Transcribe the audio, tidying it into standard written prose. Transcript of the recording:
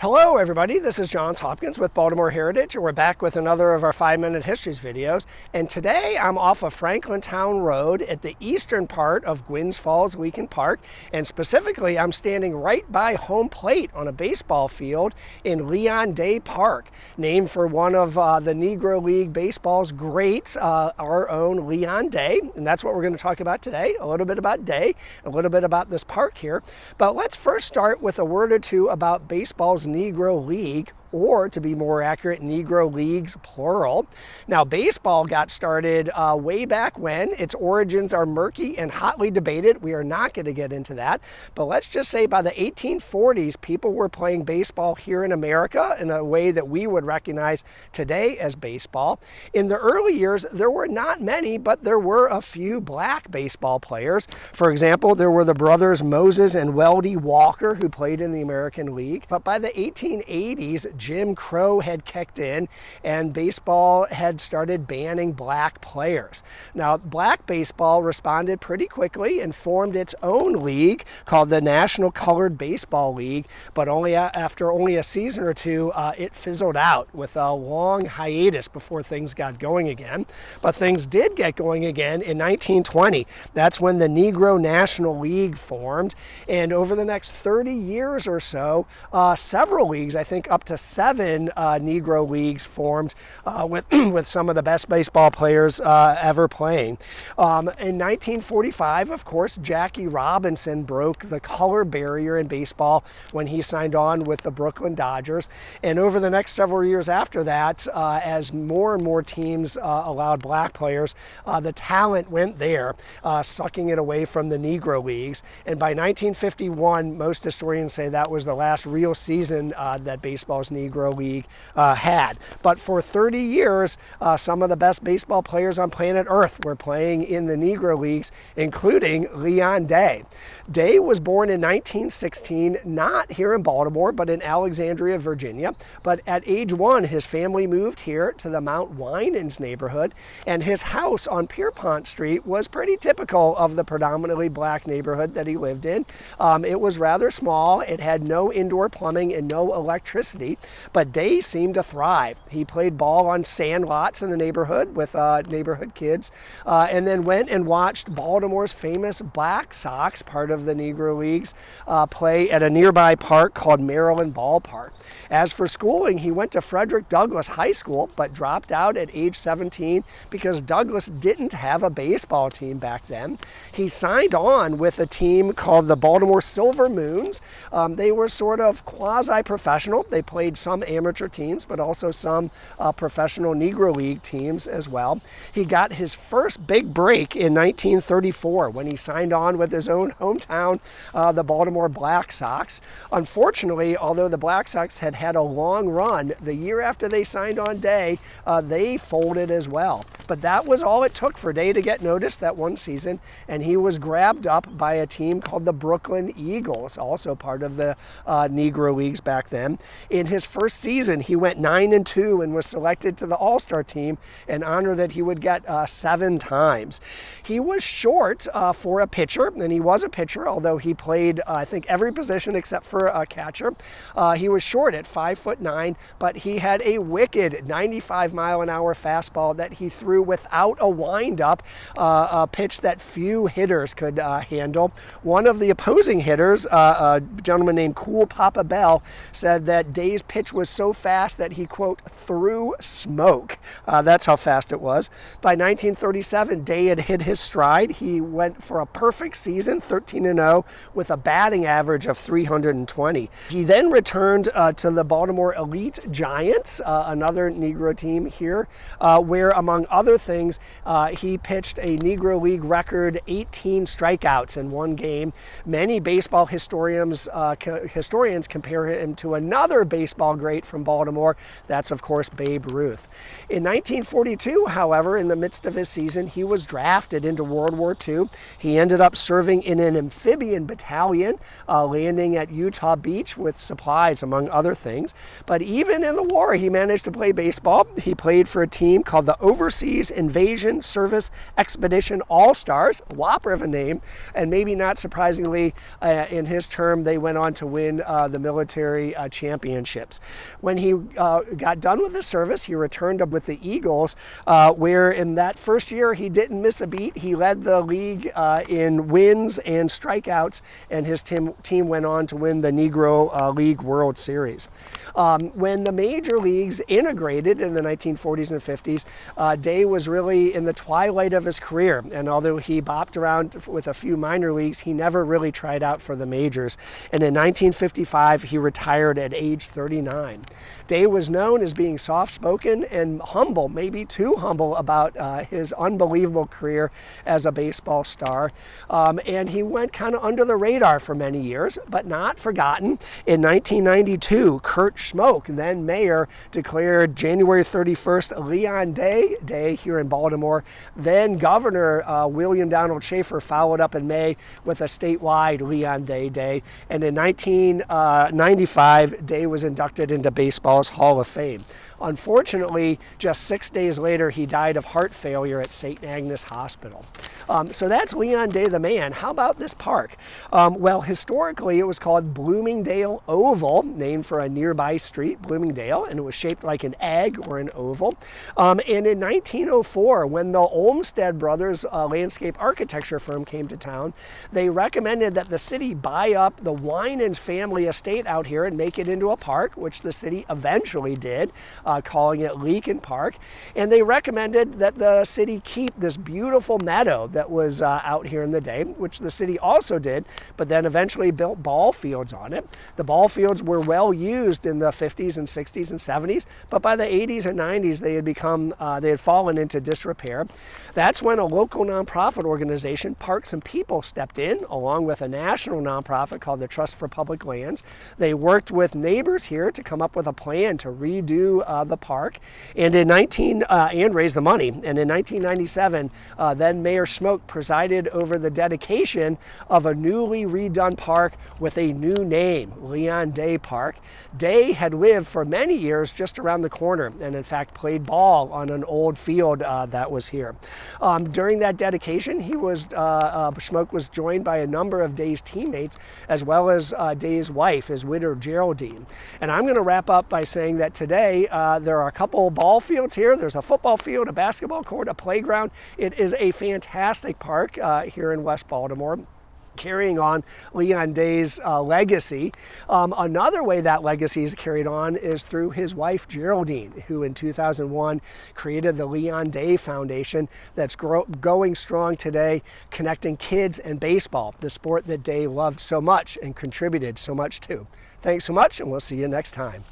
Hello everybody, this is Johns Hopkins with Baltimore Heritage, and we're back with another of our 5-Minute Histories videos. And today I'm off of Franklin Town Road at the eastern part of Gwynns Falls Weekend Park, and specifically I'm standing right by home plate on a baseball field in Leon Day Park, named for one of the Negro League Baseball's greats, our own Leon Day. And that's what we're going to talk about today, a little bit about Day, a little bit about this park here. But let's first start with a word or two about baseball's Negro League, or to be more accurate, Negro Leagues, plural. Now, baseball got started way back when. Its origins are murky and hotly debated. We are not going to get into that. But let's just say by the 1840s, people were playing baseball here in America in a way that we would recognize today as baseball. In the early years, there were not many, but there were a few black baseball players. For example, there were the brothers Moses and Weldy Walker, who played in the American League. But by the 1880s, Jim Crow had kicked in and baseball had started banning black players. Now, black baseball responded pretty quickly and formed its own league called the National Colored Baseball League, but after only a season or two, it fizzled out with a long hiatus before things got going again. But things did get going again in 1920. That's when the Negro National League formed, and over the next 30 years or so, several leagues, I think up to 7 Negro leagues formed with some of the best baseball players ever playing. In 1945, of course, Jackie Robinson broke the color barrier in baseball when he signed on with the Brooklyn Dodgers. And over the next several years after that, as more and more teams allowed black players, the talent went there, sucking it away from the Negro leagues. And by 1951, most historians say that was the last real season that baseball's Negro League had. But for 30 years, some of the best baseball players on planet Earth were playing in the Negro Leagues, including Leon Day. Day was born in 1916, not here in Baltimore, but in Alexandria, Virginia. But at age 1, his family moved here to the Mount Winans neighborhood, and his house on Pierpont Street was pretty typical of the predominantly black neighborhood that he lived in. It was rather small. It had no indoor plumbing and no electricity, but Day seemed to thrive. He played ball on sand lots in the neighborhood with neighborhood kids, and then went and watched Baltimore's famous Black Sox, part of the Negro Leagues, play at a nearby park called Maryland Ballpark. As for schooling, he went to Frederick Douglass High School, but dropped out at age 17 because Douglass didn't have a baseball team back then. He signed on with a team called the Baltimore Silver Moons. They were sort of quasi-professional. They played some amateur teams, but also some professional Negro League teams as well. He got his first big break in 1934 when he signed on with his own hometown, the Baltimore Black Sox. Unfortunately, although the Black Sox had had a long run, the year after they signed on Day, they folded as well. But that was all it took for Day to get noticed that one season, and he was grabbed up by a team called the Brooklyn Eagles, also part of the Negro Leagues back then. In his first season, he went 9-2 and was selected to the All-Star team, an honor that he would get 7 times. He was short for a pitcher, and he was a pitcher, although he played, I think, every position except for a catcher. He was short at 5'9", but he had a wicked 95-mile-an-hour fastball that he threw without a windup, a pitch that few hitters could handle. One of the opposing hitters, a gentleman named Cool Papa Bell, said that Day's pitch was so fast that he, quote, threw smoke. That's how fast it was. By 1937, Day had hit his stride. He went for a perfect season, 13-0, with a batting average of 320. He then returned to the Baltimore Elite Giants, another Negro team here, where, among other things, he pitched a Negro League record 18 strikeouts in one game. Many baseball historians compare him to another baseball baseball great from Baltimore. That's, of course, Babe Ruth. In 1942, however, in the midst of his season, he was drafted into World War II. He ended up serving in an amphibian battalion, landing at Utah Beach with supplies, among other things. But even in the war, he managed to play baseball. He played for a team called the Overseas Invasion Service Expedition All-Stars, a whopper of a name, and maybe not surprisingly, in his term, they went on to win the military championships. When he got done with his service, he returned up with the Eagles, where in that first year he didn't miss a beat. He led the league in wins and strikeouts, and his team went on to win the Negro League World Series. When the major leagues integrated in the 1940s and 50s, Day was really in the twilight of his career, and although he bopped around with a few minor leagues, he never really tried out for the majors. And in 1955, he retired at age 39. Day was known as being soft-spoken and humble, maybe too humble, about his unbelievable career as a baseball star. And he went kind of under the radar for many years, but not forgotten. In 1992, Kurt Schmoke, then mayor, declared January 31st Leon Day here in Baltimore. Then Governor William Donald Schaefer followed up in May with a statewide Leon Day. And in 1995, Day was inducted into baseball's Hall of Fame. Unfortunately, just 6 days later, he died of heart failure at St. Agnes Hospital. So that's Leon Day the man. How about this park? Well, historically, it was called Bloomingdale Oval, named for a nearby street, Bloomingdale, and it was shaped like an egg or an oval. And in 1904, when the Olmsted Brothers landscape architecture firm came to town, they recommended that the city buy up the Winans family estate out here and make it into a park, which the city eventually did, calling it Leakin Park. And they recommended that the city keep this beautiful meadow that was out here in the day, which the city also did, but then eventually built ball fields on it. The ball fields were well used in the 50s and 60s and 70s, but by the 80s and 90s, they had fallen into disrepair. That's when a local nonprofit organization, Parks and People, stepped in, along with a national nonprofit called the Trust for Public Lands. They worked with neighbors here to come up with a plan to redo the park, and raise the money. And in 1997, then Mayor Schmoke presided over the dedication of a newly redone park with a new name, Leon Day Park. Day had lived for many years just around the corner, and in fact played ball on an old field that was here. During that dedication, Schmoke was joined by a number of Day's teammates, as well as Day's wife, his widow Geraldine. And I'm going to wrap up by saying that today there are a couple ball fields here. There's a football field, a basketball court, a playground. It is a fantastic park here in West Baltimore, carrying on Leon Day's legacy. Another way that legacy is carried on is through his wife Geraldine, who in 2001 created the Leon Day Foundation that's going strong today, connecting kids and baseball, the sport that Day loved so much and contributed so much to. Thanks so much, and we'll see you next time.